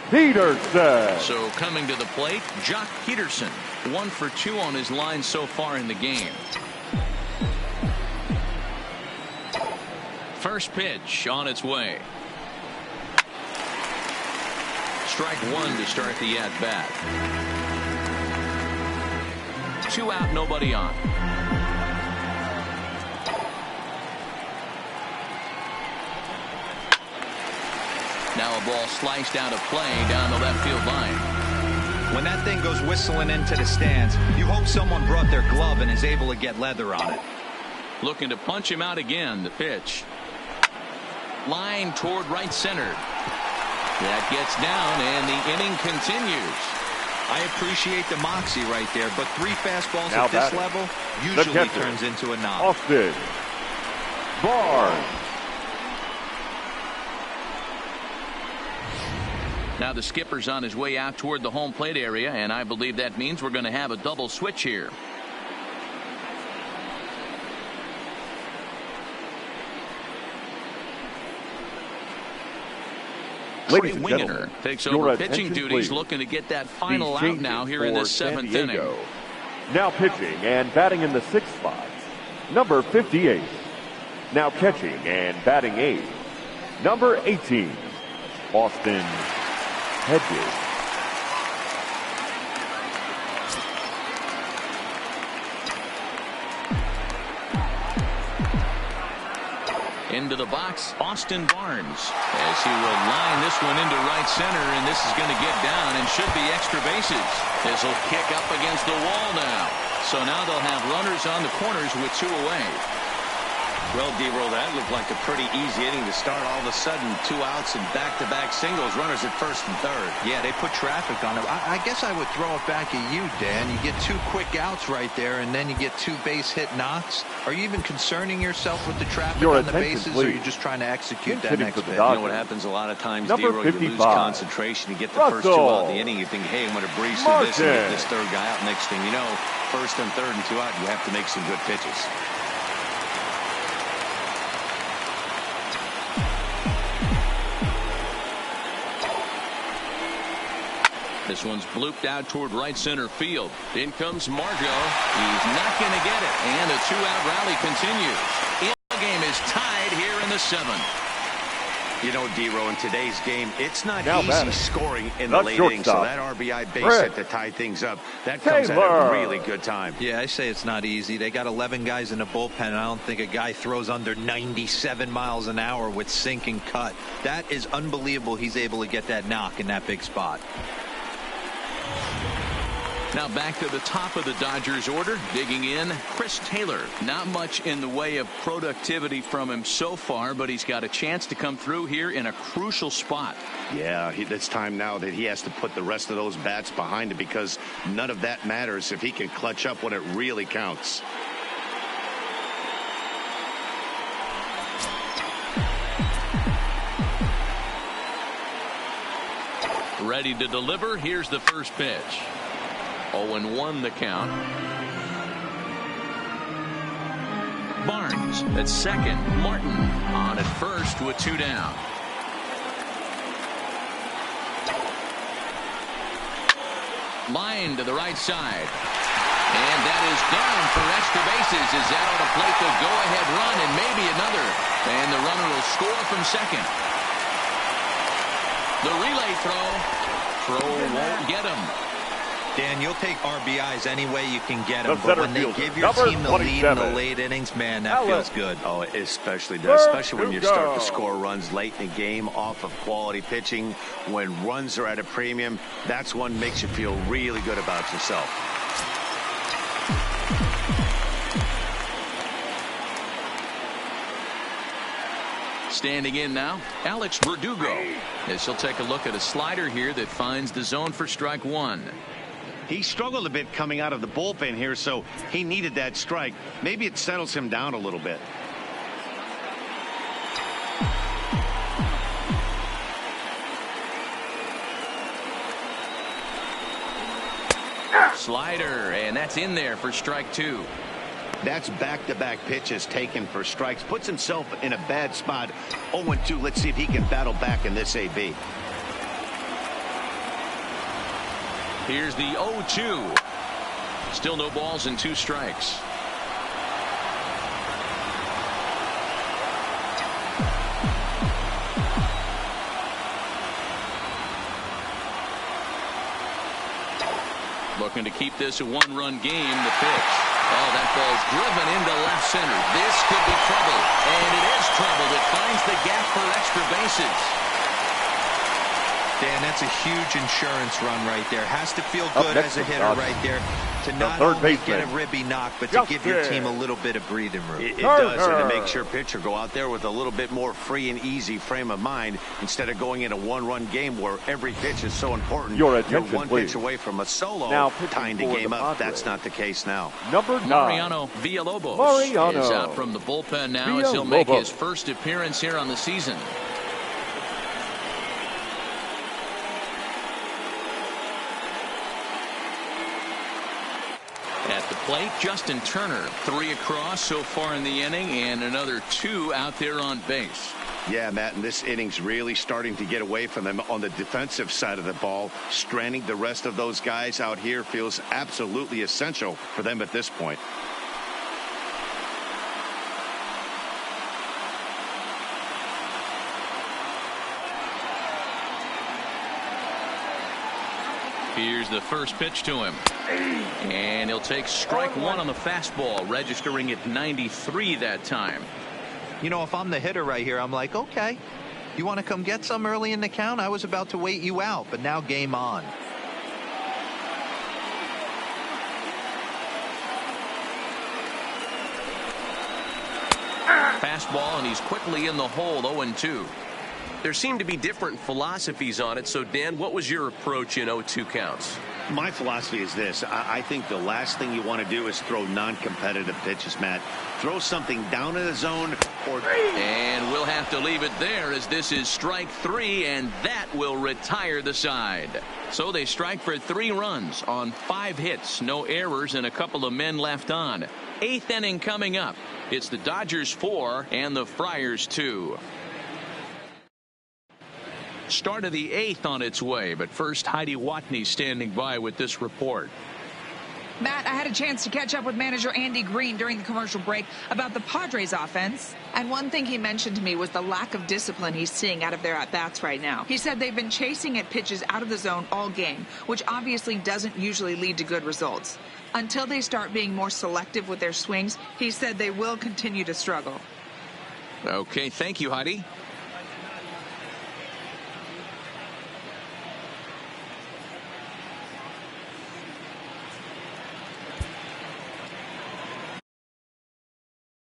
Peterson. So coming to the plate, Jock Peterson. 1 for 2 on his line so far in the game. First pitch on its way. Strike 1 to start the at-bat. 2 out, nobody on. Now a ball sliced out of play down the left field line. When that thing goes whistling into the stands, you hope someone brought their glove and is able to get leather on it. Looking to punch him out again. The pitch. Line toward right center. That gets down, and the inning continues. I appreciate the moxie right there, but 3 fastballs Now at this batting, level the usually catcher, turns into a knock. Austin Barnes. Now the skipper's on his way out toward the home plate area, and I believe that means we're going to have a double switch here. Ladies Trey and Wingeter gentlemen, takes your over attention, pitching duties, please. looking to get that The final out changes now here in the for San 7th inning. Diego. Now pitching and batting in the 6th spot, number 58. Now catching and batting 8, number 18, Austin Hedges. Into the box, Austin Barnes, as he will line this one into right center, and this is going to get down and should be extra bases. This will kick up against the wall now. So now they'll have runners on the corners with 2 away. Well, D-Roll, that looked like a pretty easy inning to start. All of a sudden, 2 outs and back-to-back singles, runners at first and third. Yeah, they put traffic on it. I guess I would throw it back at you, Dan. You get 2 quick outs right there, and then you get 2 base hit knocks. Are you even concerning yourself with the traffic on the bases, or are you just trying to execute that next pitch? You know what happens a lot of times, Number D-Roll, you lose 55. concentration. You get the first 2 out of the inning. You think, hey, I'm going to breeze through this and get this 3rd guy out. Next thing you know, first and third and 2 out, you have to make some good pitches. This one's blooped out toward right center field. In comes Margot. He's not going to get it. And a two-out rally continues. The game is tied here in the 7th. You know, D-Row, in today's game, it's not Now easy batting. scoring in the late innings. So that RBI base hit to tie things up, that comes at a really good time. Yeah, I say it's not easy. They got 11 guys in the bullpen, and I don't think a guy throws under 97 miles an hour with sink and cut. That is unbelievable. He's able to get that knock in that big spot. Now back to the top of the Dodgers order, digging in, Chris Taylor. Not much in the way of productivity from him so far, but he's got a chance to come through here in a crucial spot. Yeah, it's time now that he has to put the rest of those bats behind him, because none of that matters if he can clutch up when it really counts. Ready to deliver. Here's the first pitch. 0-1 the count. Barnes at second. Martin on at first with 2 down. Line to the right side. And that is down for extra bases as that ought to plate the go-ahead run and maybe another. And the runner will score from second. The relay throw. Throw won't get him. Dan, you'll take RBIs any way you can get them, but when they give your team the lead in the late innings, man, that feels good. Oh, it especially does, especially when you start to score runs late in the game off of quality pitching. When runs are at a premium, that's one makes you feel really good about yourself. Standing in now, Alex Verdugo, as he'll take a look at a slider here that finds the zone for strike 1. He struggled a bit coming out of the bullpen here, so he needed that strike. Maybe it settles him down a little bit. Slider, and that's in there for strike 2. That's back-to-back pitches taken for strikes. Puts himself in a bad spot. 0-2. Let's see if he can battle back in this AB. Here's the 0-2. Still no balls and 2 strikes. Looking to keep this a 1-run game. The pitch. Oh, that ball's driven into left center. This could be trouble. And it is trouble. It finds the gap for extra bases. Dan, that's a huge insurance run right there. Has to feel good as a hitter right there to not only get a ribby knock, but to give your team a little bit of breathing room. It does, and it makes your pitcher go out there with a little bit more free and easy frame of mind instead of going in a 1-run game where every pitch is so important. You're one pitch away from a solo tying the game up. That's not the case now. Number 9. Mariano Villalobos is out from the bullpen now as he'll make his first appearance here on the season. At the plate, Justin Turner, 3 across so far in the inning, and another 2 out there on base. Yeah, Matt, and this inning's really starting to get away from them on the defensive side of the ball. Stranding the rest of those guys out here feels absolutely essential for them at this point. Here's the first pitch to him. And he'll take strike 1 on the fastball, registering at 93 that time. You know, if I'm the hitter right here, I'm like, okay, you want to come get some early in the count? I was about to wait you out, but now game on. Fastball, and he's quickly in the hole, 0-2. There seem to be different philosophies on it. So, Dan, what was your approach in 0-2 counts? My philosophy is this. I think the last thing you want to do is throw non-competitive pitches, Matt. Throw something down in the zone and we'll have to leave it there as this is strike 3, and that will retire the side. So they strike for 3 runs on 5 hits, no errors, and a couple of men left on. 8th inning coming up. It's the Dodgers 4 and the Friars 2. Start of the 8th on its way, but first Heidi Watney standing by with this report. Matt, I had a chance to catch up with manager Andy Green during the commercial break about the Padres offense. And one thing he mentioned to me was the lack of discipline he's seeing out of their at-bats right now. He said they've been chasing at pitches out of the zone all game, which obviously doesn't usually lead to good results. Until they start being more selective with their swings, he said they will continue to struggle. Okay, thank you, Heidi.